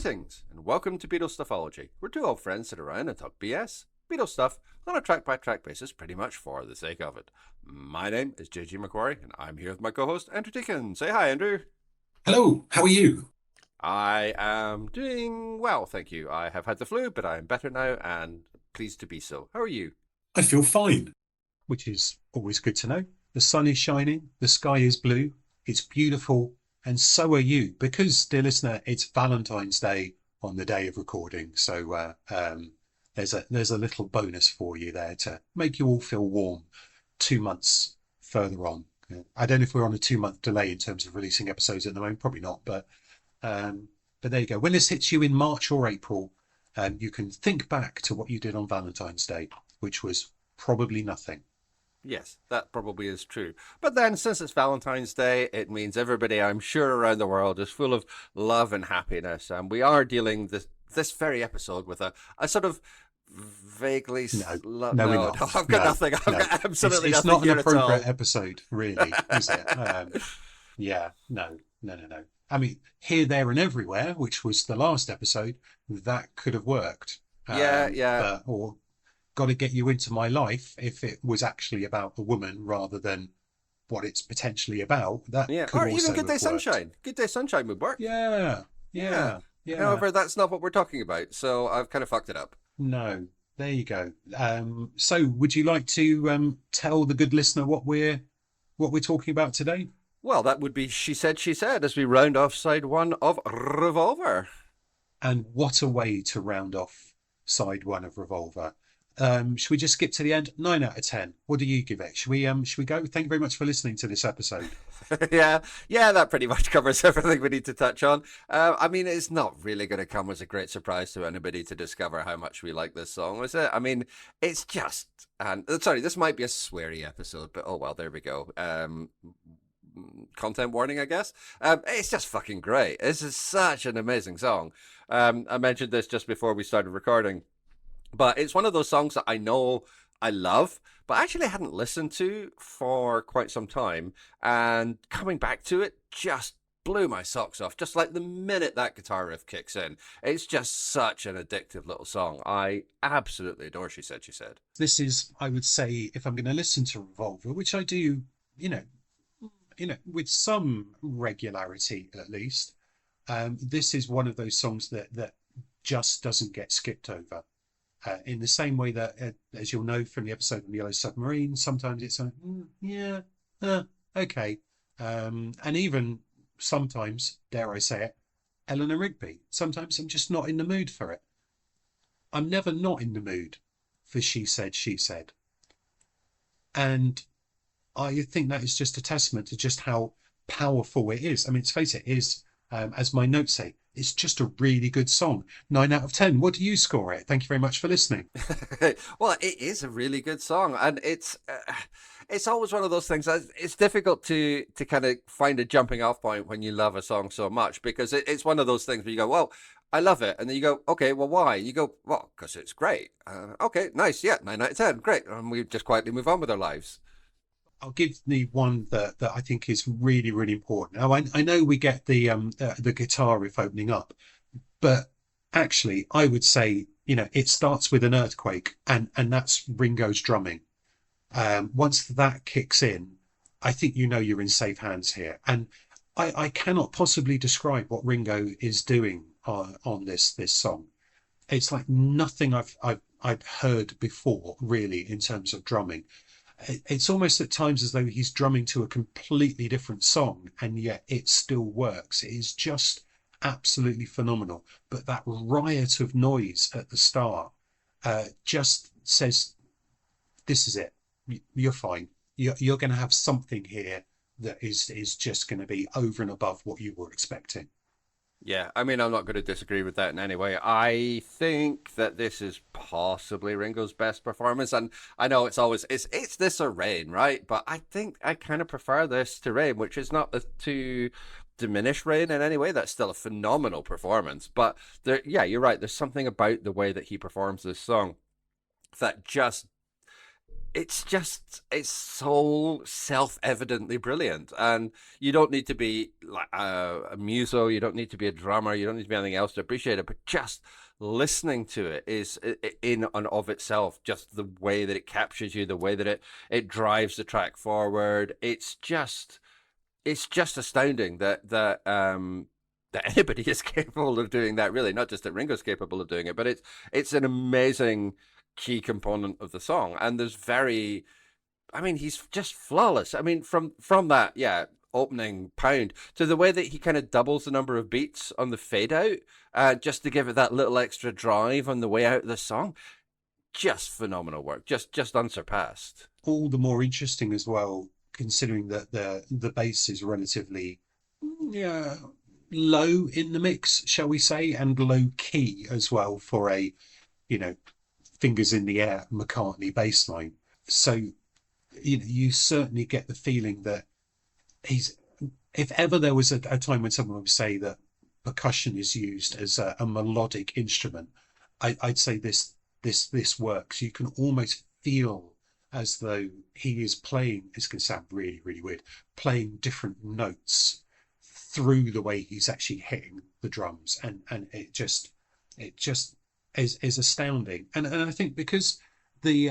Greetings, and welcome to Beatles Stuffology. We're two old friends sit around and talk BS, Beatles stuff, on a track-by-track basis, pretty much for the sake of it. My name is JG McQuarrie, and I'm here with my co-host, Andrew Deacon. Say hi, Andrew. Hello, how are you? I am doing well, thank you. I have had the flu, but I am better now, and pleased to be so. How are you? I feel fine. Which is always good to know. The sun is shining, the sky is blue, it's beautiful, and so are you. Because, dear listener, it's Valentine's Day on the day of recording, so there's a little bonus for you there to make you all feel warm 2 months further on. I don't know if we're on a 2 month delay in terms of releasing episodes at the moment, probably not, but there you go. When this hits you in March or April, you can think back to what you did on Valentine's Day, which was probably nothing. Yes, that probably is true. But then, since it's Valentine's Day, it means everybody, I'm sure, around the world is full of love and happiness. And we are dealing this very episode with a sort of vaguely... No, we're not. I've got nothing. I've got absolutely it's nothing not an here at all. appropriate episode, really, is it? Yeah, no. I mean, Here, There and Everywhere, which was the last episode, that could have worked. Yeah. Or Got to Get You Into My Life, if it was actually about a woman rather than what it's potentially about, that could or also even Good Day have worked. Sunshine. Good Day Sunshine would work. Yeah. However, that's not what we're talking about, so I've kind of fucked it up. No, there you go. So would you like to tell the good listener what we're talking about today? Well, that would be She Said, as we round off side one of Revolver. And what a way to round off side one of Revolver. Should we just skip to the end? 9 out of 10. What do you give it? Should we go? Thank you very much for listening to this episode. yeah, that pretty much covers everything we need to touch on. I mean, it's not really going to come as a great surprise to anybody to discover how much we like this song, is it? I mean, it's just... And sorry, this might be a sweary episode, but oh well, there we go. Content warning, I guess. It's just fucking great. This is such an amazing song. I mentioned this just before we started recording, but it's one of those songs that I know I love, but actually hadn't listened to for quite some time. And coming back to it just blew my socks off. Just like the minute that guitar riff kicks in, it's just such an addictive little song. I absolutely adore She Said. This is, I would say, if I'm going to listen to Revolver, which I do, with some regularity at least, this is one of those songs that just doesn't get skipped over. In the same way that, as you'll know from the episode on the Yellow Submarine, sometimes it's like, okay. And even sometimes, dare I say it, Eleanor Rigby. Sometimes I'm just not in the mood for it. I'm never not in the mood for She Said. And I think that is just a testament to just how powerful it is. I mean, let's face it, as my notes say, it's just a really good song. 9 out of 10. What do you score it? Thank you very much for listening. Well, it is a really good song, and it's always one of those things. It's difficult to kind of find a jumping off point when you love a song so much, because it's one of those things where you go, well, I love it, and then you go, okay, well, why? You go, well, because it's great. Okay, nice, yeah, 9 out of 10, great, and we just quietly move on with our lives. I'll give the one that I think is really, really important. Now, I know we get the guitar riff opening up, but actually, I would say, it starts with an earthquake, and that's Ringo's drumming. Once that kicks in, I think you're in safe hands here. And I cannot possibly describe what Ringo is doing on this song. It's like nothing I've heard before, really, in terms of drumming. It's almost at times as though he's drumming to a completely different song, and yet it still works. It is just absolutely phenomenal. But that riot of noise at the start just says, this is it. You're fine. You're going to have something here that is just going to be over and above what you were expecting. Yeah, I mean, I'm not going to disagree with that in any way. I think that this is possibly Ringo's best performance, and I know it's this or Rain, right? But I think I kind of prefer this to Rain, which is not to diminish Rain in any way. That's still a phenomenal performance. But you're right. There's something about the way that he performs this song that just it's so self-evidently brilliant, and you don't need to be like a muso, you don't need to be a drummer, you don't need to be anything else to appreciate it, but just listening to it is in and of itself, just the way that it captures you, the way that it drives the track forward. It's just astounding that anybody is capable of doing that, really, not just that Ringo's capable of doing it, but it's an amazing key component of the song. And there's very, I mean, he's just flawless. I mean, from that, yeah, opening pound to the way that he kind of doubles the number of beats on the fade out, just to give it that little extra drive on the way out of the song. Just phenomenal work, just unsurpassed. All the more interesting as well, considering that the bass is relatively, yeah, low in the mix, shall we say, and low key as well for a, you know, fingers in the air McCartney bass line. So, you certainly get the feeling that he's, if ever there was a time when someone would say that percussion is used as a melodic instrument, I'd say this works. You can almost feel as though he is playing. It's going to sound really, really weird. Playing different notes through the way he's actually hitting the drums, and it just is astounding. And I think because the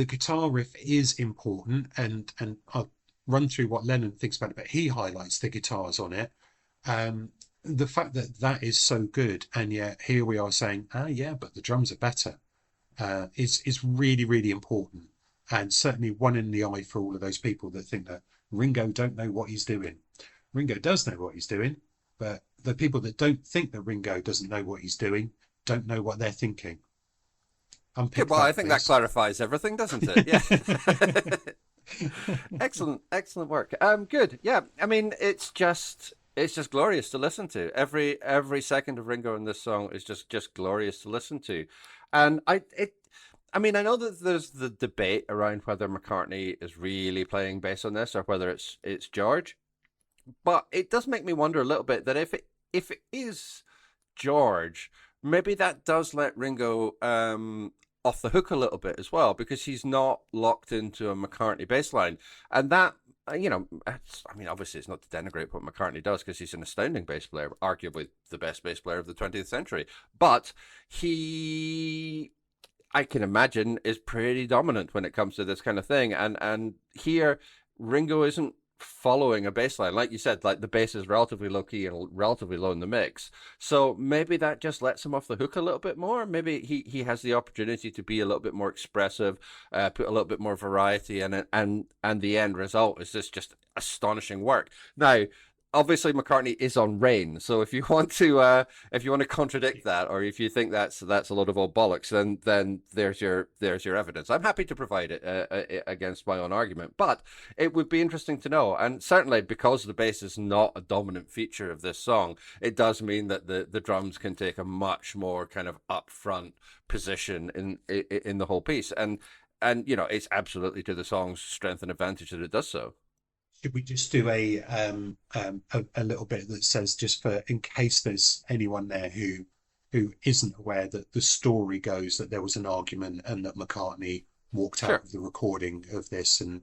guitar riff is important, and I'll run through what Lennon thinks about it, but he highlights the guitars on it. The fact that that is so good, and yet here we are saying, yeah, but the drums are better, is really, really important, and certainly one in the eye for all of those people that think that Ringo don't know what he's doing. Ringo does know what he's doing, but the people that don't think that Ringo doesn't know what he's doing don't know what they're thinking. Yeah, Unpick well, I that, think that please. clarifies everything, doesn't it? Yeah. Excellent, excellent work. Good. Yeah. I mean, it's just glorious to listen to. Every second of Ringo in this song is just glorious to listen to. And I mean, I know that there's the debate around whether McCartney is really playing bass on this or whether it's George. But it does make me wonder a little bit that if it is George, maybe that does let Ringo off the hook a little bit as well, because he's not locked into a McCartney bass line. And that, I mean, obviously it's not to denigrate what McCartney does, because he's an astounding bass player, arguably the best bass player of the 20th century. But he, I can imagine, is pretty dominant when it comes to this kind of thing. And here, Ringo isn't following a bass line. Like you said, like the bass is relatively low key and relatively low in the mix. So maybe that just lets him off the hook a little bit more. Maybe he has the opportunity to be a little bit more expressive, put a little bit more variety in it, and the end result is this just astonishing work. Now, obviously McCartney is on Rain, so if you want to contradict that, or if you think that's a lot of old bollocks, then there's your evidence. I'm happy to provide it against my own argument, but it would be interesting to know. And certainly because the bass is not a dominant feature of this song, it does mean that the drums can take a much more kind of upfront position in the whole piece, and it's absolutely to the song's strength and advantage that it does so. Should we just do a little bit that says, just for in case there's anyone there who isn't aware, that the story goes that there was an argument and that McCartney walked out Sure. of the recording of this, and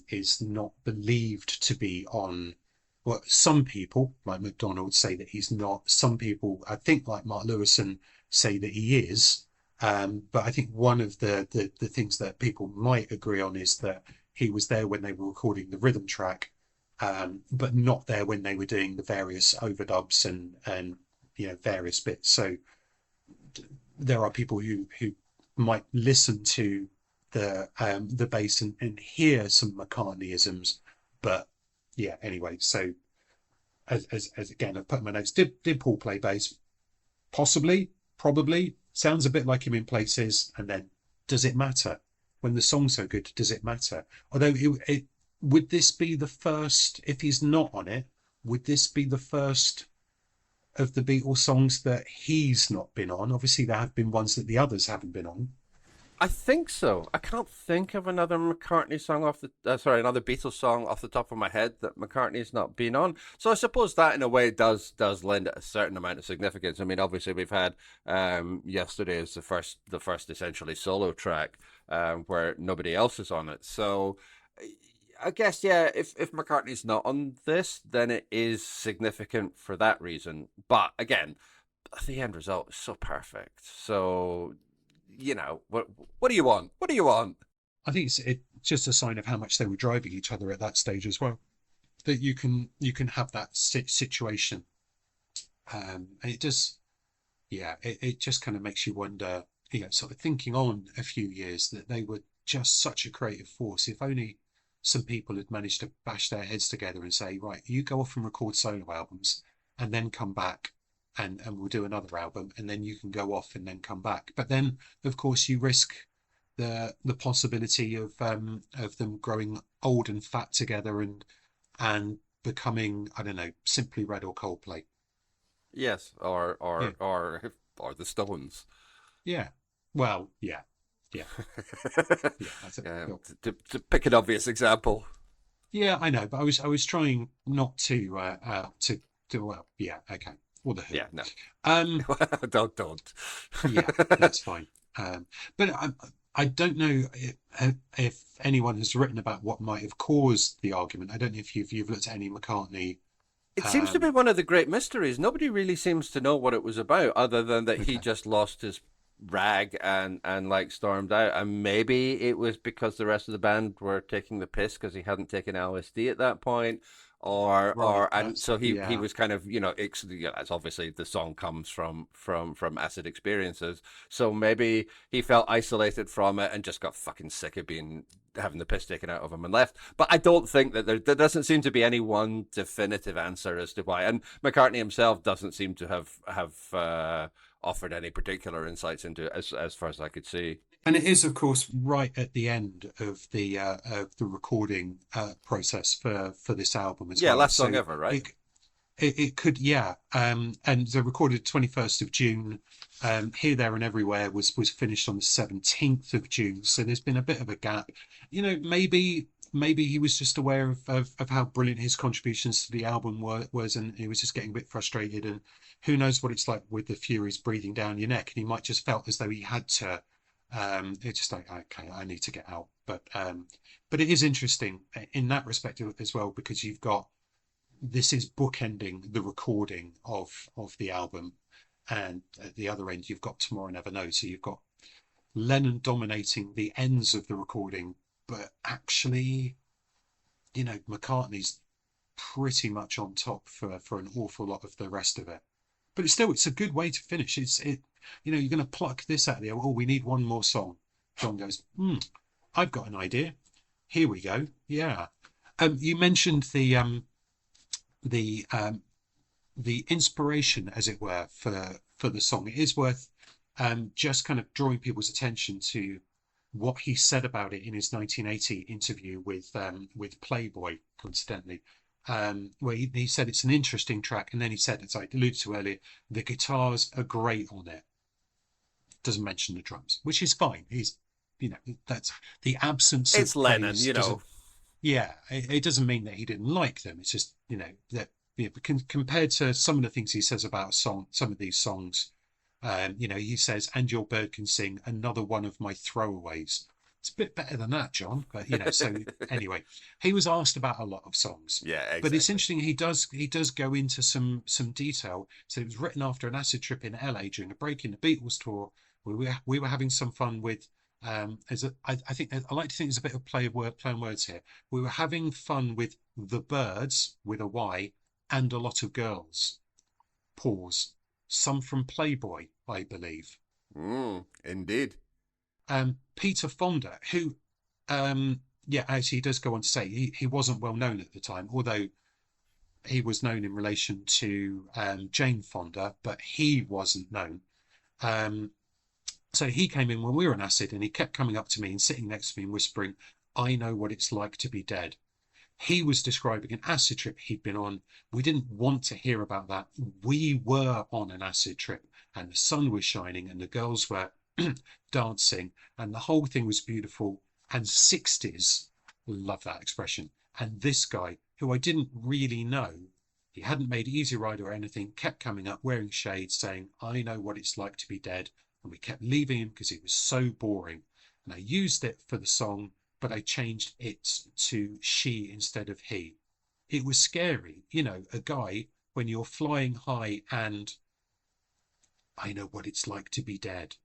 is not believed to be on. Well, some people like McDonald say that he's not. Some people, I think, like Mark Lewison, say that he is. But I think one of the things that people might agree on is that he was there when they were recording the rhythm track, but not there when they were doing the various overdubs and various bits. So there are people who might listen to the bass and hear some McCartneyisms, but yeah. Anyway, so as again, I've put in my notes. Did Paul play bass? Possibly, probably. Sounds a bit like him in places. And then, does it matter? When the song's so good, does it matter? Although would this be the first, if he's not on it, would this be the first of the Beatles songs that he's not been on? Obviously, there have been ones that the others haven't been on. I think so. I can't think of another McCartney song off the another Beatles song off the top of my head that McCartney's not been on. So I suppose that in a way does lend it a certain amount of significance. I mean, obviously we've had Yesterday is the first essentially solo track where nobody else is on it. So I guess yeah, if McCartney's not on this, then it is significant for that reason. But again, the end result is so perfect. So what do you want? What do you want? I think it's just a sign of how much they were driving each other at that stage as well. That you can have that situation, and it does, yeah, it just kind of makes you wonder, sort of thinking on a few years that they were just such a creative force. If only some people had managed to bash their heads together and say, right, you go off and record solo albums and then come back and we'll do another album and then you can go off and then come back. But then, of course, you risk the possibility of them growing old and fat together and becoming, I don't know, Simply Red or Coldplay. Yes, or Yeah. or or or the Stones. Yeah. Well, yeah. Yeah. Yeah. That's it. Yeah, Cool. to pick an obvious example. Yeah, I know, but I was trying not to do well. Yeah, okay. Or the Who. Yeah, no, Um, don't. yeah, that's fine. But I don't know if anyone has written about what might have caused the argument. I don't know if you've looked at any McCartney. It seems to be Um, one of the great mysteries. Nobody really seems to know what it was about, other than that he okay, just lost his rag and like stormed out. And maybe it was because the rest of the band were taking the piss because he hadn't taken LSD at that point, right. and That's so he yeah. was kind of as obviously the song comes from acid experiences. So maybe he felt isolated from it and just got fucking sick of being having the piss taken out of him and left. But I don't think that there doesn't seem to be any one definitive answer as to why. And McCartney himself doesn't seem to have offered any particular insights into it as far as I could see. And it is, of course, right at the end of the recording process for this album as Yeah, well. last song So ever, right? it it could, yeah. And they recorded 21st of June. Here, There, and Everywhere was finished on the 17th of June. So there's been a bit of a gap. Maybe he was just aware of how brilliant his contributions to the album was, and he was just getting a bit frustrated. And who knows what it's like with the Furies breathing down your neck. And he might just felt as though he had to. It's just like, okay, I need to get out. But it is interesting in that respect as well, because you've got this is bookending the recording of the album, and at the other end you've got Tomorrow Never Knows. So you've got Lennon dominating the ends of the recording, but actually, McCartney's pretty much on top for an awful lot of the rest of it. But it's a good way to finish. You're going to pluck this out of there. Oh, we need one more song. John goes, I've got an idea. Here we go. Yeah. You mentioned the the inspiration, as it were, for the song. It is worth just kind of drawing people's attention to what he said about it in his 1980 interview with Playboy, coincidentally, where he said it's an interesting track, and then he said, as I alluded to earlier, the guitars are great on it. Doesn't mention the drums, which is fine. That's the absence It's of Lennon, praise doesn't. Yeah, it doesn't mean that he didn't like them. It's just that compared to some of the things he says about some of these songs, he says, "And your bird can sing another one of my throwaways." It's a bit better than that, John. But so anyway, he was asked about a lot of songs, Yeah, but it's exactly. interesting. He does go into some detail. So it was written after an acid trip in LA during a break in the Beatles tour, where we were having some fun with. I think I like to think there's a bit of play on words here. We were having fun with the birds with a Y and a lot of girls. Pause. Some from Playboy, I believe. Indeed. Peter Fonda, who, yeah, actually, he does go on to say he wasn't well known at the time, although he was known in relation to Jane Fonda, but he wasn't known. Um, so he came in when we were on acid, and he kept coming up to me and sitting next to me and whispering, "I know what it's like to be dead." He was describing an acid trip he'd been on. We didn't want to hear about that. We were on an acid trip, and the sun was shining, and the girls were dancing, and the whole thing was beautiful. And 60s, love that expression. And this guy, who I didn't really know, he hadn't made Easy Rider or anything, kept coming up wearing shades saying, I know what it's like to be dead. And we kept leaving him because it was so boring. And I used it for the song, but I changed it to she instead of he. It was scary, a guy when you're flying high and I know what it's like to be dead.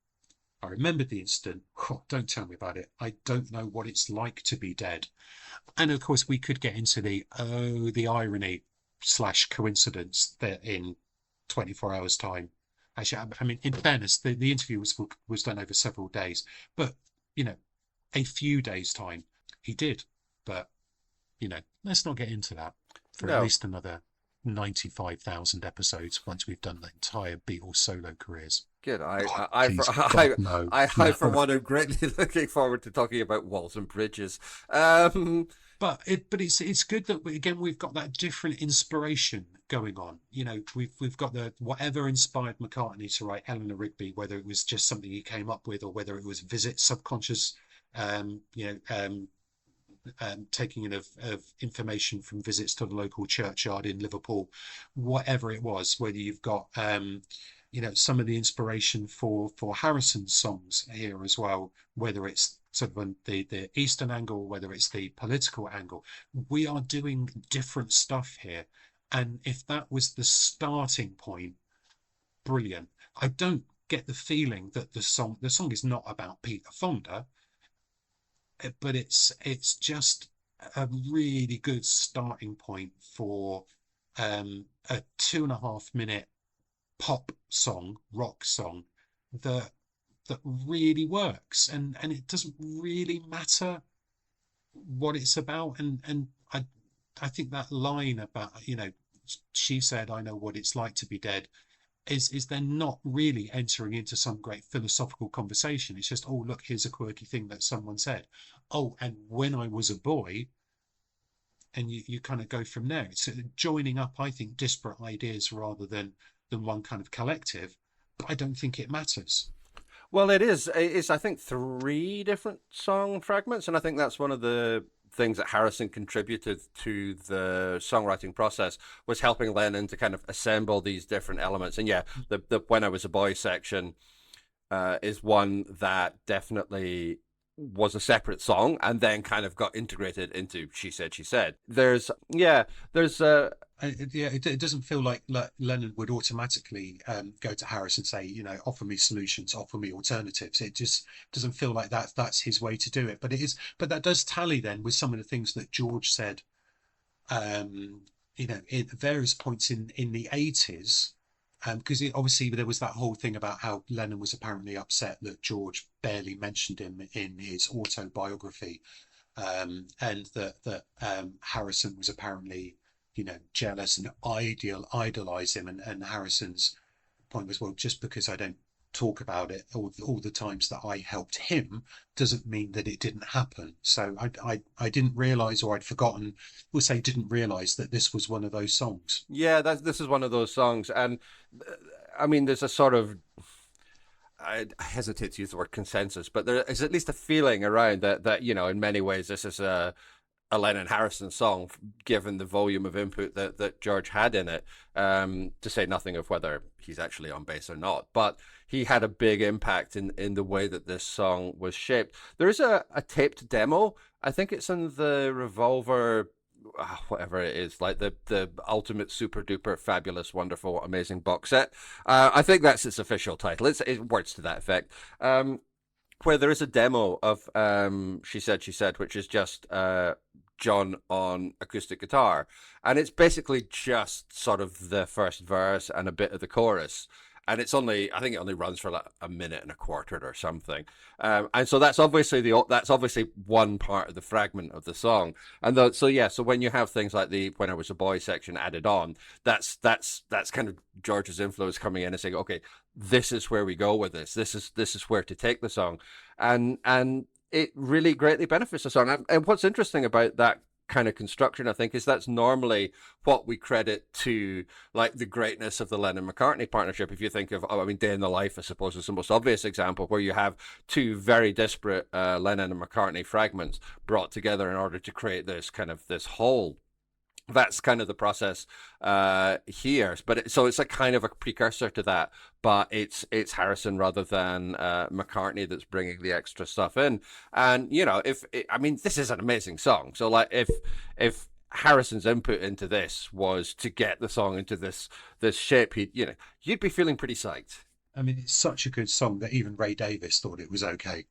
I remembered the incident. Oh, don't tell me about it. I don't know what it's like to be dead. And of course, we could get into the irony slash coincidence that in 24 hours' time. Actually, I mean, in fairness, the interview was done over several days, but a few days' time, he did. But let's not get into that for at No. least another 95,000 episodes once we've done the entire Beatles solo careers. Good. God, I, please, I, God, no, I no. for one, am greatly looking forward to talking about walls and bridges. But it's good that we've got that different inspiration going on. We've got the whatever inspired McCartney to write Eleanor Rigby, whether it was just something he came up with or whether it was subconscious, um, you know, um, taking in of information from visits to the local churchyard in Liverpool, whatever it was, whether you've got some of the inspiration for Harrison's songs here as well, whether it's sort of the Eastern angle, whether it's the political angle, we are doing different stuff here. And if that was the starting point, brilliant. I don't get the feeling that the song is not about Peter Fonda, but it's just a really good starting point for a 2.5 minute pop song, rock song that really works, and it doesn't really matter what it's about. And I think that line about she said, I know what it's like to be dead, is then not really entering into some great philosophical conversation. It's just, oh look, here's a quirky thing that someone said. Oh, and when I was a boy, and you kind of go from there. It's joining up, I think, disparate ideas rather than one kind of collective. But I don't think it matters. Well, it is. It's, I think, 3 different song fragments, and I think that's one of the things that Harrison contributed to the songwriting process, was helping Lennon to kind of assemble these different elements. And yeah, the When I Was a Boy section is one that definitely was a separate song and then kind of got integrated into She Said, She Said. There's It doesn't feel like Lennon would automatically go to Harris and say, offer me solutions, offer me alternatives. It just doesn't feel like that's his way to do it. But it is. But that does tally then with some of the things that George said, at various points in the 80s. Because obviously there was that whole thing about how Lennon was apparently upset that George barely mentioned him in his autobiography, and that Harrison was apparently jealous and idolize him, and Harrison's point was, well, just because I don't talk about it all the times that I helped him doesn't mean that it didn't happen. So I didn't realize, or I'd forgotten, we'll say didn't realize, that this was one of those songs. Yeah, this is one of those songs, and I mean, there's a sort of, I hesitate to use the word consensus, but there is at least a feeling around that in many ways this is a Lennon Harrison song, given the volume of input that George had in it, to say nothing of whether he's actually on bass or not. But he had a big impact in the way that this song was shaped. There is a taped demo. I think it's in the Revolver, whatever it is, like the ultimate super duper fabulous wonderful amazing box set. I think that's its official title. It words to that effect. Where there is a demo of She Said, She Said, which is just John on acoustic guitar. And it's basically just sort of the first verse and a bit of the chorus. And I think it only runs for like a minute and a quarter or something. And so that's obviously one part of the fragment of the song. And so when you have things like the When I Was a Boy section added on, that's kind of George's influence coming in and saying, okay, this is where we go with this. This is where to take the song. And it really greatly benefits the song. And what's interesting about that kind of construction, I think, is that's normally what we credit to, like, the greatness of the Lennon-McCartney partnership. If you think of, I mean, Day in the Life, I suppose, is the most obvious example, where you have two very disparate Lennon and McCartney fragments brought together in order to create this whole. That's kind of the process here, but so it's a kind of a precursor to that. But it's Harrison rather than McCartney that's bringing the extra stuff in. And I mean, this is an amazing song. So like, if Harrison's input into this was to get the song into this shape, you'd be feeling pretty psyched. I mean, it's such a good song that even Ray Davies thought it was okay.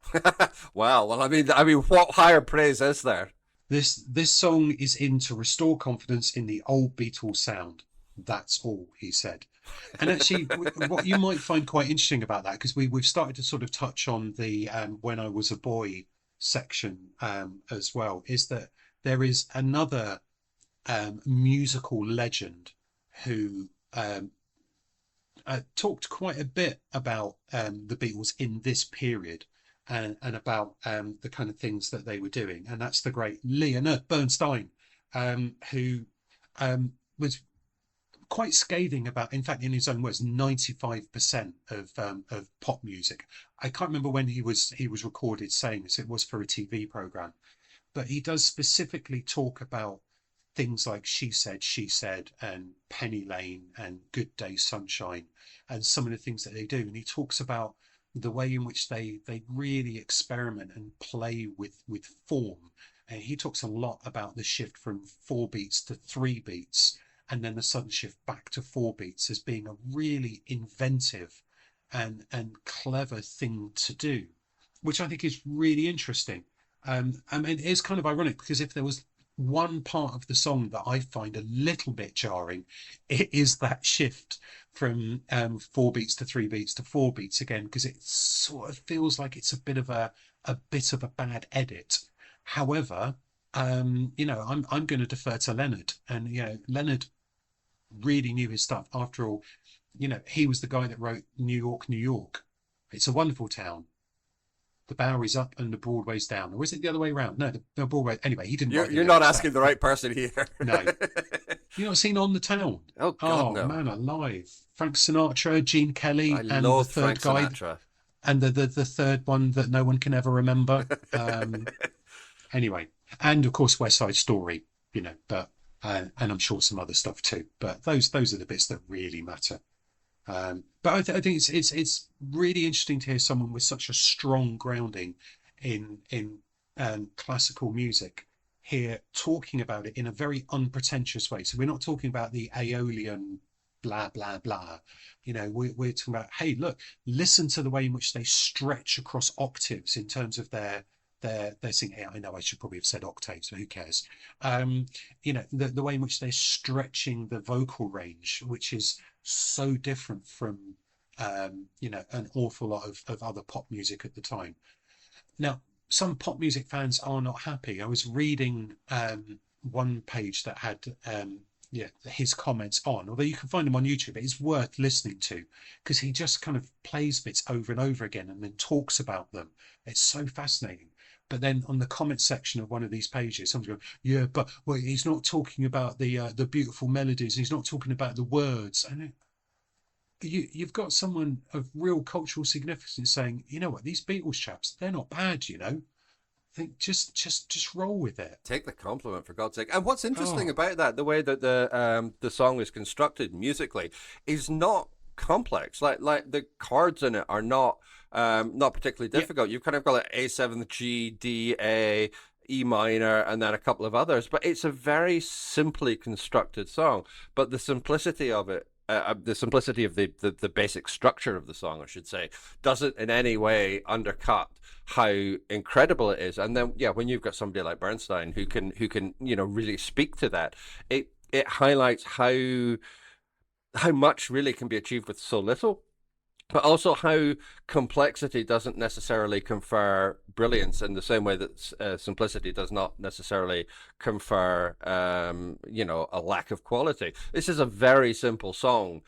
Wow. Well, I mean, what higher praise is there? This song is in to restore confidence in the old Beatles sound. That's all, he said. And actually, what you might find quite interesting about that, because we've started to sort of touch on the When I Was a Boy section as well, is that there is another musical legend who talked quite a bit about the Beatles in this period. And about the kind of things that they were doing. And that's the great Leonard Bernstein, who was quite scathing about, in fact, in his own words, 95% of pop music. I can't remember when he was recorded saying this. It was for a TV program. But he does specifically talk about things like She Said, and Penny Lane, and Good Day Sunshine, and some of the things that they do. And he talks about the way in which they really experiment and play with form. And he talks a lot about the shift from 4 beats to 3 beats, and then the sudden shift back to 4 beats as being a really inventive and clever thing to do, which I think is really interesting. I mean, it's kind of ironic, because if there was one part of the song that I find a little bit jarring, it is that shift from 4 beats to 3 beats to 4 beats again, because it sort of feels like it's a bit of a bad edit. However, I'm going to defer to Leonard, and Leonard really knew his stuff. After all, he was the guy that wrote New York, New York. It's a wonderful town. The Bowery's up and the Broadway's down. Or is it the other way around? No, the Broadway. Anyway, he didn't. You're not asking the right person here. No. You not seen On the Town? Oh God, no. Man alive! Frank Sinatra, Gene Kelly, I and the third guy, and the third one that no one can ever remember. Anyway, and of course West Side Story. But and I'm sure some other stuff too. But those are the bits that really matter. But I think it's really interesting to hear someone with such a strong grounding in classical music here talking about it in a very unpretentious way. So we're not talking about the Aeolian blah blah blah. We're talking about, hey, look, listen to the way in which they stretch across octaves in terms of their singing. I know I should probably have said octaves, but who cares? The way in which they're stretching the vocal range, which is so different from an awful lot of other pop music at the time. Now, some pop music fans are not happy. I was reading one page that had his comments on, although you can find them on YouTube. It's worth listening to, because he just kind of plays bits over and over again and then talks about them. It's so fascinating. But then on the comment section of one of these pages, someone's going, yeah, but he's not talking about the beautiful melodies. He's not talking about the words. And you've got someone of real cultural significance saying, you know what, these Beatles chaps, they're not bad. I think just roll with it. Take the compliment, for God's sake. And what's interesting about that, the way that the song is constructed musically, is not complex. Like the chords in it are not particularly difficult. You've kind of got like A7, G, D, A, E minor, and then a couple of others. But it's a very simply constructed song. But the simplicity of it, the simplicity of the basic structure of the song, I should say, doesn't in any way undercut how incredible it is. And then, when you've got somebody like Bernstein who can really speak to that, it highlights how much really can be achieved with so little. But also how complexity doesn't necessarily confer brilliance in the same way that simplicity does not necessarily confer, a lack of quality. This is a very simple song,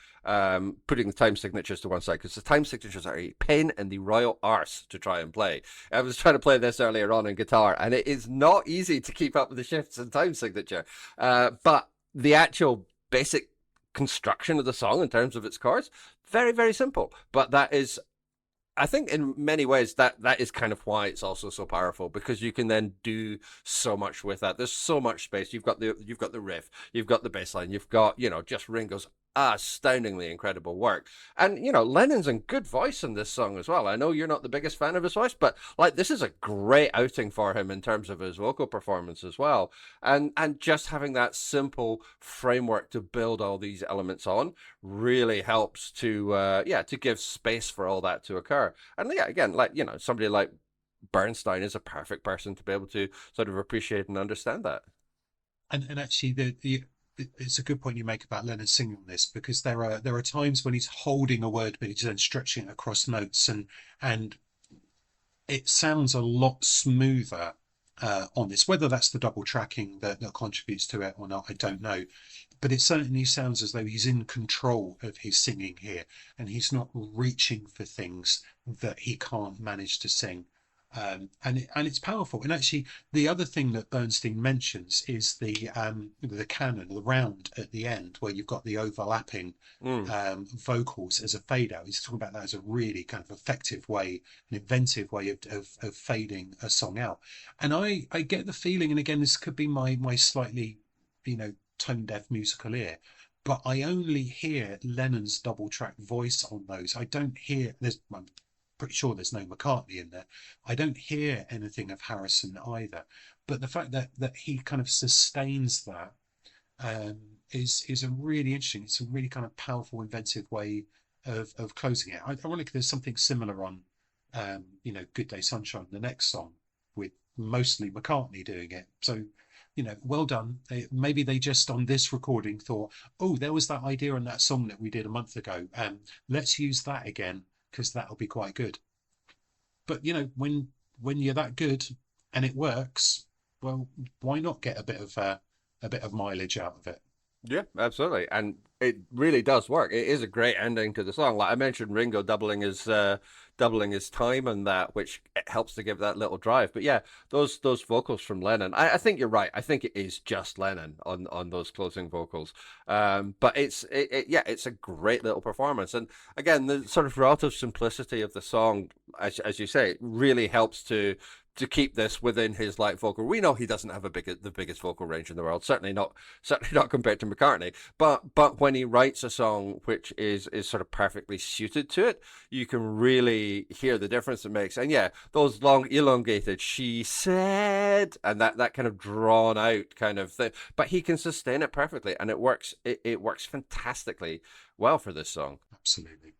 putting the time signatures to one side, because the time signatures are a pain in the royal arse to try and play. I was trying to play this earlier on in guitar, and it is not easy to keep up with the shifts and time signature. But the actual basic construction of the song in terms of its chords, very, very simple. But that is, I think in many ways that is kind of why it's also so powerful, because you can then do so much with that. There's so much space. You've got the riff, you've got the bass line, you've got, just Ringo's astoundingly incredible work. And, Lennon's in good voice in this song as well. I know you're not the biggest fan of his voice, but like this is a great outing for him in terms of his vocal performance as well. And just having that simple framework to build all these elements on really helps to give space for all that to occur. And yeah, again, like, somebody like Bernstein is a perfect person to be able to sort of appreciate and understand that. And actually, it's a good point you make about Lennon singing on this, because there are times when he's holding a word but he's then stretching it across notes, and it sounds a lot smoother on this. Whether that's the double tracking that contributes to it or not, I don't know, but it certainly sounds as though he's in control of his singing here, and he's not reaching for things that he can't manage to sing. And it's powerful. And actually, the other thing that Bernstein mentions is the canon, the round at the end, where you've got the overlapping vocals as a fade out. He's talking about that as a really kind of effective way, an inventive way of fading a song out. And I get the feeling, and again, this could be my slightly, tone deaf musical ear, but I only hear Lennon's double track voice on those. I don't hear, I'm pretty sure there's no McCartney in there. I don't hear anything of Harrison either. But the fact that he kind of sustains that is a really interesting, it's a really kind of powerful, inventive way of closing it. Ironically, there's something similar on, Good Day Sunshine, the next song, with mostly McCartney doing it. So, well done. Maybe they just on this recording thought, oh, there was that idea on that song that we did a month ago. Let's use that again, because that'll be quite good. But when you're that good and it works, well, why not get a bit of mileage out of it? Yeah, absolutely, and it really does work. It is a great ending to the song. Like I mentioned, Ringo doubling his time and that, which helps to give that little drive. But yeah, those vocals from Lennon, I think you're right. I think it is just Lennon on those closing vocals. But it's a great little performance. And again, the sort of relative simplicity of the song, as you say, really helps to keep this within his light vocal. We know he doesn't have the biggest vocal range in the world, certainly not compared to McCartney. But when he writes a song which is sort of perfectly suited to it, you can really hear the difference it makes. And yeah, those long elongated "she said" and that kind of drawn out kind of thing. But he can sustain it perfectly, and it works. It works fantastically well for this song. Absolutely.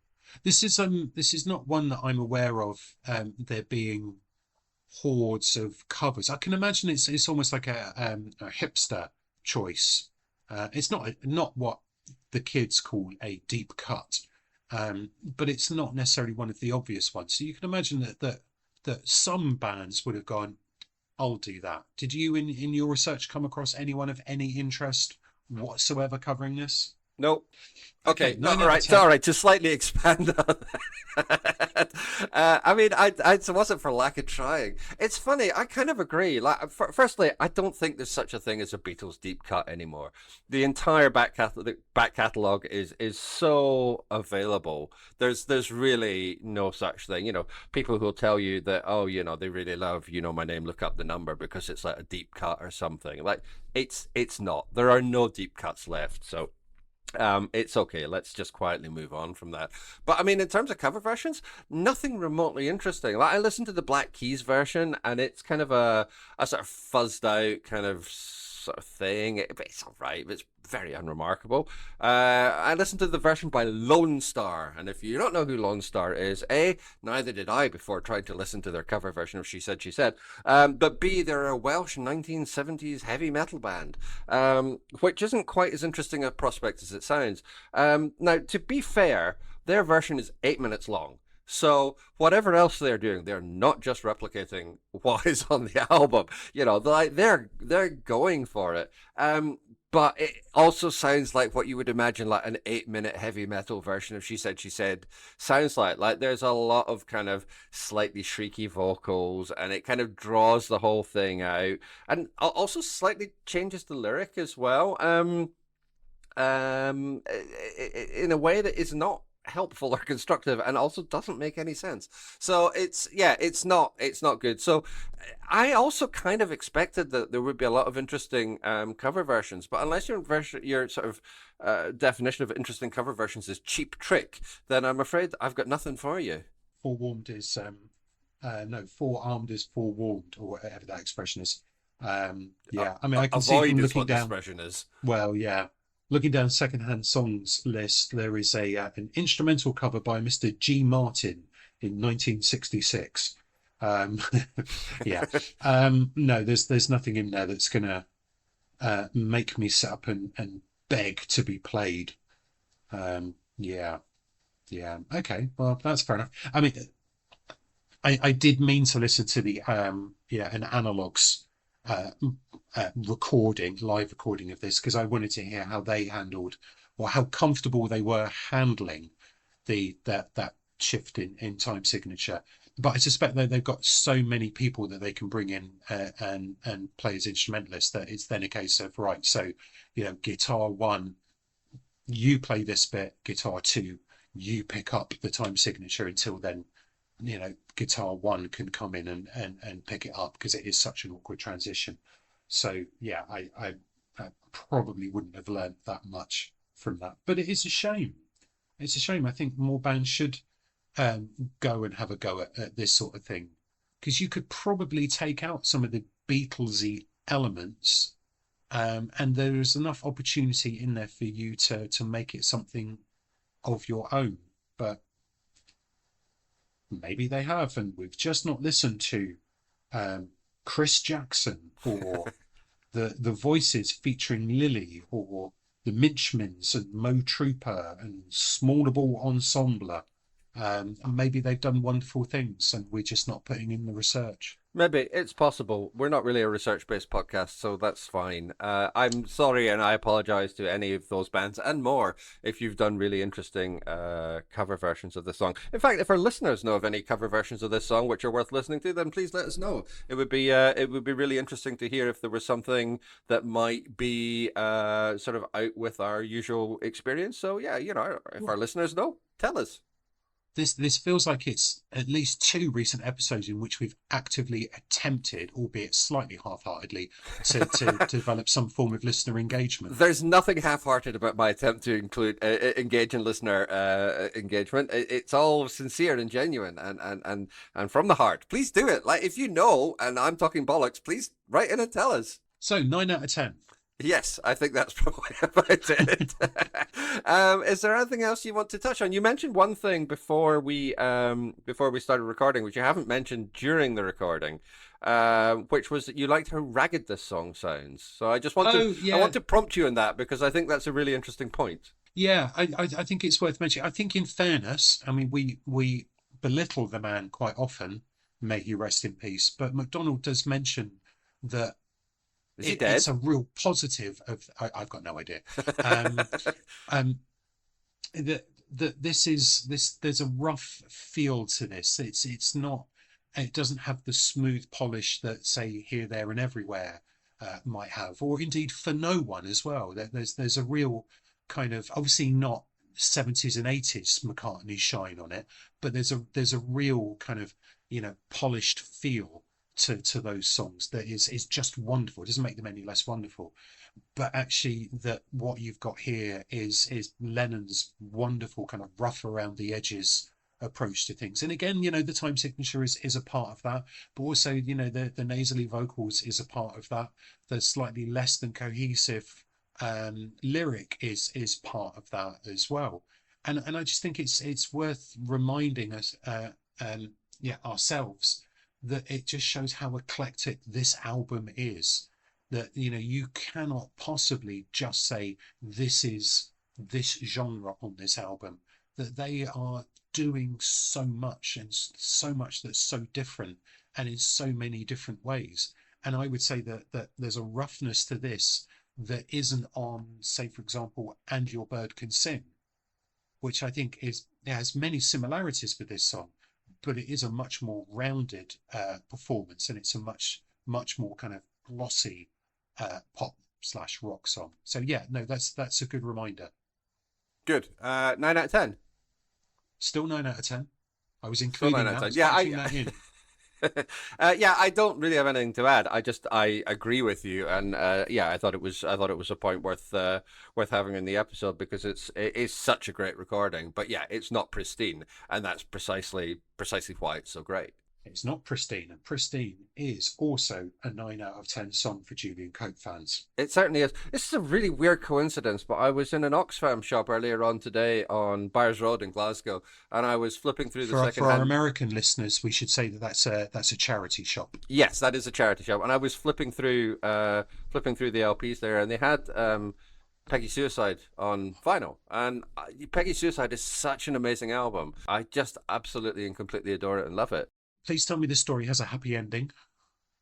This is not one that I'm aware of there being hordes of covers. I can imagine it's almost like a hipster choice. It's not what the kids call a deep cut, but it's not necessarily one of the obvious ones. So you can imagine that some bands would have gone, I'll do that. Did you in your research come across anyone of any interest whatsoever covering this? Nope. Okay, no, all right. All right. To slightly expand on that, I mean, it wasn't for lack of trying. It's funny. I kind of agree. Like, firstly, I don't think there's such a thing as a Beatles deep cut anymore. The entire back catalog is so available. There's really no such thing. People who'll tell you that, oh, they really love, My Name, Look Up the Number because it's like a deep cut or something. Like, it's not. There are no deep cuts left. So. It's okay. Let's just quietly move on from that. But I mean, in terms of cover versions, nothing remotely interesting. Like I listened to the Black Keys version, and it's kind of a sort of fuzzed out kind of sort of thing. It's all right. It's very unremarkable. I listened to the version by Lone Star, and if you don't know who Lone Star is, A, neither did I before trying to listen to their cover version of She Said, She Said, but B, they're a Welsh 1970s heavy metal band, which isn't quite as interesting a prospect as it sounds. Now, to be fair, their version is 8 minutes long. So whatever else they're doing, they're not just replicating what is on the album. You know, they're going for it. But it also sounds like what you would imagine like an 8 minute heavy metal version of She Said She Said sounds like. Like there's a lot of kind of slightly shrieky vocals, and it kind of draws the whole thing out, and also slightly changes the lyric as well. In a way that is not helpful or constructive, and also doesn't make any sense. So it's not good. So I also kind of expected that there would be a lot of interesting cover versions, but unless your sort of definition of interesting cover versions is Cheap Trick, then I'm afraid I've got nothing for you. Forewarned is no, forearmed is forewarned, or whatever that expression is. Yeah, I mean, I can see Avoid from is looking what the down. expression is. Well, yeah, looking down secondhand songs list, there is a an instrumental cover by Mr. G. Martin in 1966. Um, yeah, no, there's nothing in there that's gonna make me sit up and beg to be played. Yeah, yeah, okay, well, that's fair enough. I mean, I did mean to listen to the yeah, an analogs uh, live recording of this, because I wanted to hear how they handled, or how comfortable they were handling that shift in time signature. But I suspect that they've got so many people that they can bring in and play as instrumentalists, that it's then a case of, right, so you know, guitar one, you play this bit, guitar two, you pick up the time signature. Until then, you know, guitar one can come in and pick it up, because it is such an awkward transition. So yeah, I probably wouldn't have learned that much from that, but it is a shame. It's a shame. I think more bands should go and have a go at this sort of thing, because you could probably take out some of the Beatlesy elements, and there is enough opportunity in there for you to make it something of your own. But maybe they have, and we've just not listened to um, Chris Jackson, or the voices featuring Lily, or the Minchmans and Mo Trooper and Smallable Ensemble. And maybe they've done wonderful things, and we're just not putting in the research. Maybe it's possible. We're not really a research-based podcast, so that's fine. I'm sorry, and I apologize to any of those bands and more if you've done really interesting cover versions of the song. In fact, if our listeners know of any cover versions of this song which are worth listening to, then please let us know. It would be really interesting to hear if there was something that might be sort of out with our usual experience. So yeah, if our listeners know, tell us. This feels like it's at least two recent episodes in which we've actively attempted, albeit slightly half-heartedly, to develop some form of listener engagement. There's nothing half-hearted about my attempt to include engage in listener engagement. It's all sincere and genuine, and from the heart. Please do it. Like, if you know, and I'm talking bollocks, please write in and tell us. So 9 out of 10. Yes, I think that's probably about it. Is there anything else you want to touch on? You mentioned one thing before we started recording, which you haven't mentioned during the recording, which was that you liked how ragged this song sounds. So I just want I want to prompt you on that, because I think that's a really interesting point. Yeah, I think it's worth mentioning. I think, in fairness, I mean, we belittle the man quite often, may he rest in peace. But MacDonald does mention that Is he dead? it's a real positive of. I've got no idea. Um, um, that there's a rough feel to this. It's not. It doesn't have the smooth polish that, say, Here, There, and Everywhere might have, or indeed For No One as well. There's a real kind of, obviously not 70s and 80s McCartney shine on it, but there's a real kind of, polished feel to those songs that is just wonderful. It doesn't make them any less wonderful. But actually, that what you've got here is Lennon's wonderful kind of rough around the edges approach to things. And again, the time signature is a part of that, but also, the nasally vocals is a part of that. The slightly less than cohesive lyric is part of that as well. And I just think it's worth reminding us, ourselves, that it just shows how eclectic this album is. That you cannot possibly just say this is this genre on this album. that they are doing so much and so much that's so different and in so many different ways. And I would say that there's a roughness to this that isn't on, say, for example, And Your Bird Can Sing, which I think has many similarities with this song, but it is a much more rounded performance, and it's a much more kind of glossy pop slash rock song. So yeah, no, that's a good reminder. Good. 9 out of 10. Still 9 out of 10. I was Still including 9 out of that. 10. I was Yeah, factoring that in. Yeah, I don't really have anything to add. I agree with you, and yeah, I thought it was a point worth having in the episode because it is such a great recording. But yeah, it's not pristine, and that's precisely why it's so great. It's not pristine, and pristine is also a 9 out of 10 song for Julian Cope fans. It certainly is. This is a really weird coincidence, but I was in an Oxfam shop earlier on today on Byres Road in Glasgow, and I was flipping through the For our American listeners, we should say that's a charity shop. Yes, that is a charity shop, and I was flipping through the LPs there, and they had Peggy Suicide on vinyl, and Peggy Suicide is such an amazing album. I just absolutely and completely adore it and love it. Please tell me this story has a happy ending.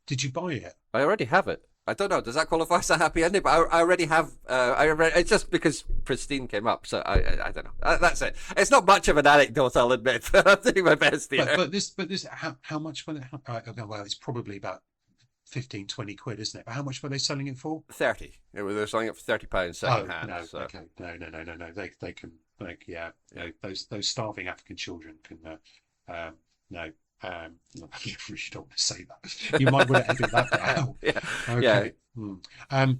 Did you buy it? I already have it. I don't know. Does that qualify as a happy ending? But I already have. It's just because pristine came up, so I don't know. That's it. It's not much of an anecdote, I'll admit. But I'm doing my best here. But this, how much were they? Well, it's probably about 15, 20 quid, isn't it? But how much were they selling it for? 30. They're selling it for £30 second hand. No, so. okay, no. They can, like, yeah, you know, those starving African children can. No. I really don't want to say that. You might want to edit that bit out. Yeah. Okay. Yeah.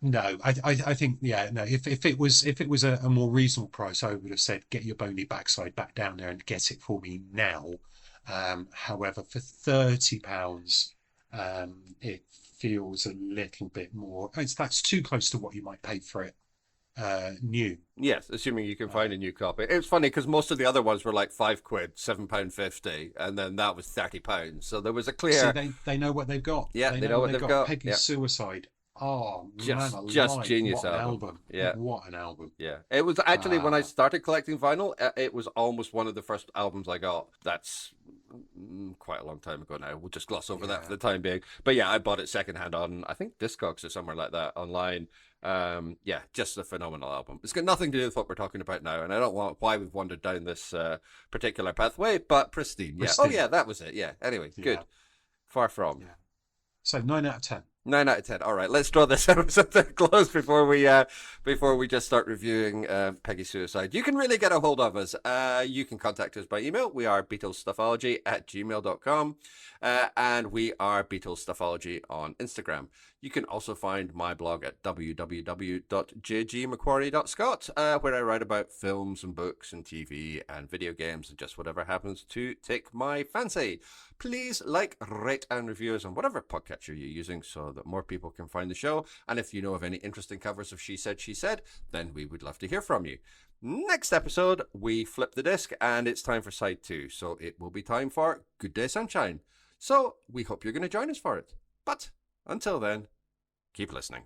No, I think, yeah, no. If it was a more reasonable price, I would have said get your bony backside back down there and get it for me now. However, for £30, it feels a little bit more. That's too close to what you might pay for it new. Yes, assuming you can find a new copy. It's funny because most of the other ones were like £5, £7.50, and then that was £30. So there was a clear. So they know what they've got. Yeah, they know what they've got. Peggy Suicide. Oh man, just genius what an album. Yeah, what an album. Yeah, it was actually when I started collecting vinyl, it was almost one of the first albums I got. That's quite a long time ago now. We'll just gloss over that for the time being. But yeah, I bought it secondhand on, I think, Discogs or somewhere like that online. Yeah, just a phenomenal album. It's got nothing to do with what we're talking about now, and I don't want why we've wandered down this particular pathway, but pristine. Yeah. Oh yeah, that was it. Yeah. Anyway, good. Far from. Yeah. So 9 out of 10. 9 out of 10. All right, let's draw this episode to a close before we just start reviewing Peggy Suicide. You can really get a hold of us. You can contact us by email. We are BeatlesStuffology@gmail.com, and we are BeatlesStuffology on Instagram. You can also find my blog at www.jgmcquarrie.scot, where I write about films and books and TV and video games and just whatever happens to take my fancy. Please like, rate, and review us on whatever podcatcher you're using so that more people can find the show. And if you know of any interesting covers of She Said, She Said, then we would love to hear from you. Next episode, we flip the disc and it's time for side 2. So it will be time for Good Day Sunshine. So we hope you're going to join us for it. But until then, keep listening.